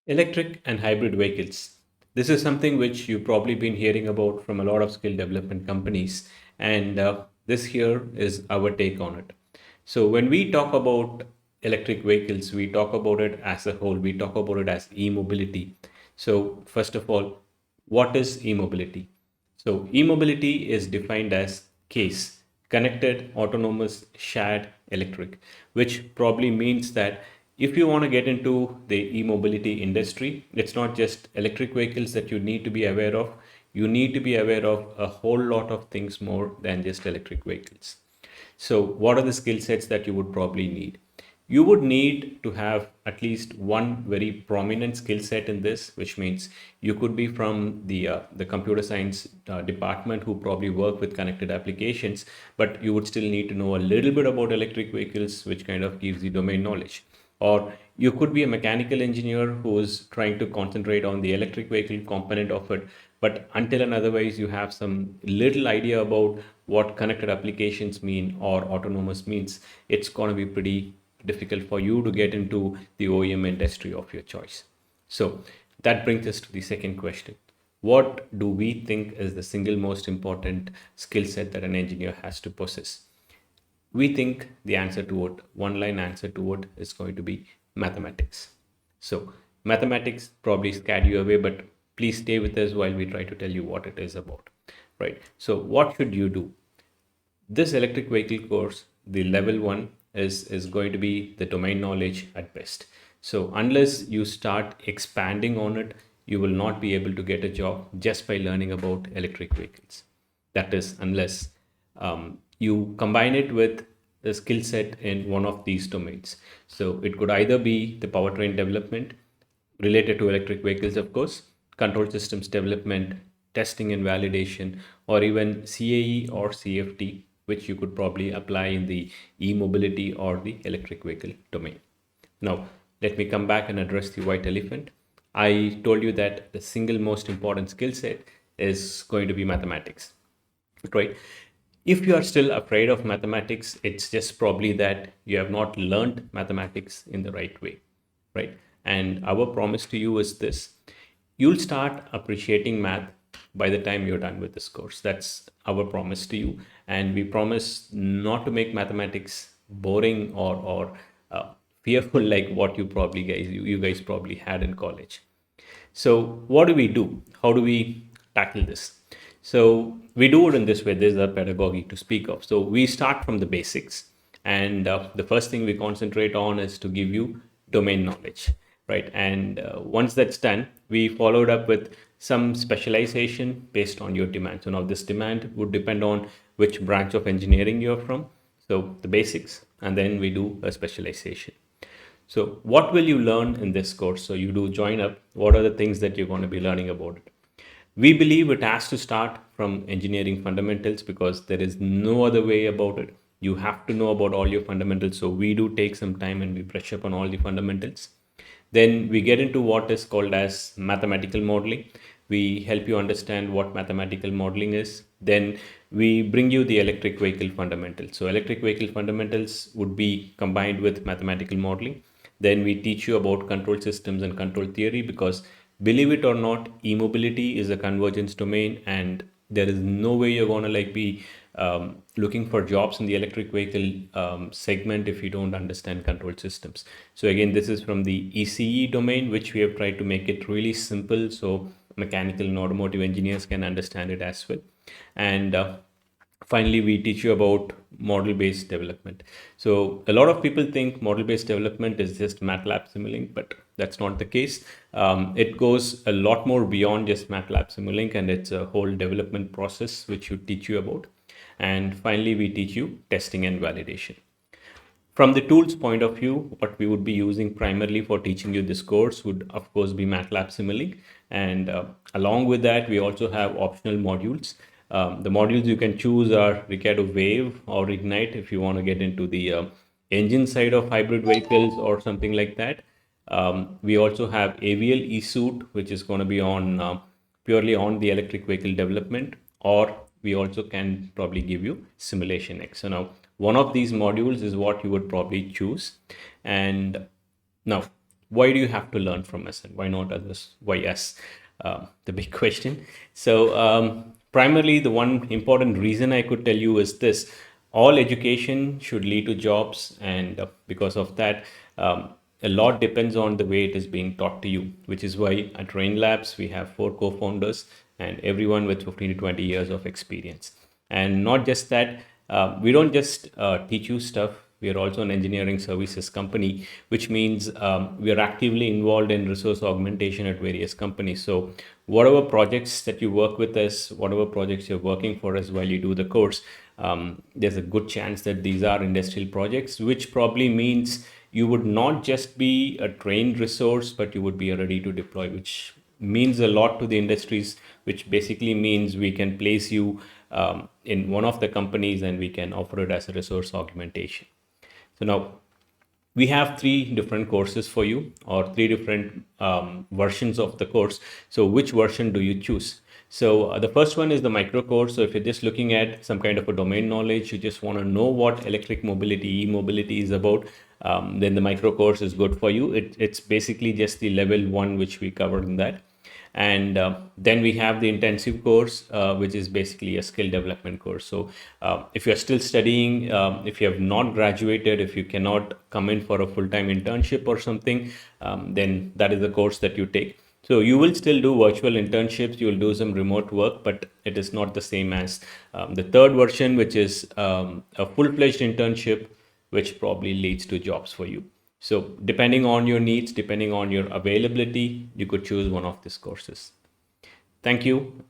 Electric and hybrid vehicles. This is something which you've probably been hearing about from a lot of skill development companies, and this here is our take on it. So, when we talk about electric vehicles, we talk about it as a whole, we talk about it as e mobility. So, first of all, what is e mobility? So, e mobility is defined as CASE, connected, autonomous, shared, electric, which probably means that if you want to get into the e-mobility industry, it's not just electric vehicles that you need to be aware of. You need to be aware of a whole lot of things more than just electric vehicles. So, what are the skill sets that you would probably need? You would need to have at least one very prominent skill set in this, which means you could be from the computer science department who probably work with connected applications, but you would still need to know a little bit about electric vehicles, which kind of gives you domain knowledge. Or you could be a mechanical engineer who is trying to concentrate on the electric vehicle component of it, but until and otherwise you have some little idea about what connected applications mean or autonomous means, it's going to be pretty difficult for you to get into the OEM industry of your choice. So that brings us to the second question. What do we think is the single most important skill set that an engineer has to possess? We think the answer to it, one line answer to it, is going to be mathematics. So, mathematics probably scared you away, but please stay with us while we try to tell you what it is about. Right. So, what should you do? This electric vehicle course, the level one, is going to be the domain knowledge at best. So, unless you start expanding on it, you will not be able to get a job just by learning about electric vehicles. That is, unless you combine it with the skill set in one of these domains. So it could either be the powertrain development related to electric vehicles, of course, control systems development, testing and validation, or even CAE or CFT, which you could probably apply in the e-mobility or the electric vehicle domain. Now, let me come back and address the white elephant. I told you that the single most important skill set is going to be mathematics, right? If you are still afraid of mathematics, it's just probably that you have not learned mathematics in the right way, right? And our promise to you is this: you'll start appreciating math by the time you're done with this course. That's our promise to you. And we promise not to make mathematics boring or fearful like what you guys probably had in college. So, what do we do? How do we tackle this? So, we do it in this way. There's a pedagogy to speak of. So, we start from the basics, and the first thing we concentrate on is to give you domain knowledge, right? And once that's done, we followed up with some specialization based on your demand. So, now this demand would depend on which branch of engineering you're from. So, the basics, and then we do a specialization. So, what will you learn in this course? So, you do join up. What are the things that you're going to be learning about it? We believe it has to start from engineering fundamentals because there is no other way about it. You have to know about all your fundamentals. So, we do take some time and we brush up on all the fundamentals. Then we get into what is called as mathematical modeling. We help you understand what mathematical modeling is. Then we bring you the electric vehicle fundamentals. So electric vehicle fundamentals would be combined with mathematical modeling. Then we teach you about control systems and control theory because believe it or not, e-mobility is a convergence domain and there is no way you're going to like be looking for jobs in the electric vehicle segment if you don't understand control systems. So again, this is from the ECE domain, which we have tried to make it really simple so mechanical and automotive engineers can understand it as well. And finally, we teach you about model based development. So a lot of people think model based development is just MATLAB Simulink, but that's not the case. It goes a lot more beyond just MATLAB Simulink, and it's a whole development process which we teach you about. And finally, we teach you testing and validation. From the tools point of view, what we would be using primarily for teaching you this course would, of course, be MATLAB Simulink. And along with that, we also have optional modules. The modules you can choose are Ricardo Wave or Ignite if you want to get into the engine side of hybrid vehicles or something like that. We also have AVL eSuite, which is going to be on purely on the electric vehicle development, or we also can probably give you Simulation X. So now one of these modules is what you would probably choose. And now why do you have to learn from us and why not others? Why us? The big question. So, primarily, the one important reason I could tell you is this: all education should lead to jobs, and because of that, a lot depends on the way it is being taught to you, which is why at Rain Labs we have four co-founders and everyone with 15 to 20 years of experience. And not just that, we don't just teach you stuff. We are also an engineering services company, which means we are actively involved in resource augmentation at various companies. So, whatever projects that you work with us, whatever projects you're working for us while you do the course, there's a good chance that these are industrial projects, which probably means you would not just be a trained resource, but you would be a ready to deploy, which means a lot to the industries, which basically means we can place you in one of the companies and we can offer it as a resource augmentation. So now we have three different courses for you, or three different versions of the course. So which version do you choose? So the first one is the micro course. So if you're just looking at some kind of a domain knowledge, you just want to know what electric mobility, e-mobility is about, then the micro course is good for you. It's basically just the level one which we covered in that. And then we have the intensive course, which is basically a skill development course. So if you're still studying, if you have not graduated, if you cannot come in for a full-time internship or something, then that is the course that you take. So you will still do virtual internships, you will do some remote work, but it is not the same as the third version, which is a full-fledged internship, which probably leads to jobs for you. So depending on your needs, depending on your availability, you could choose one of these courses. Thank you.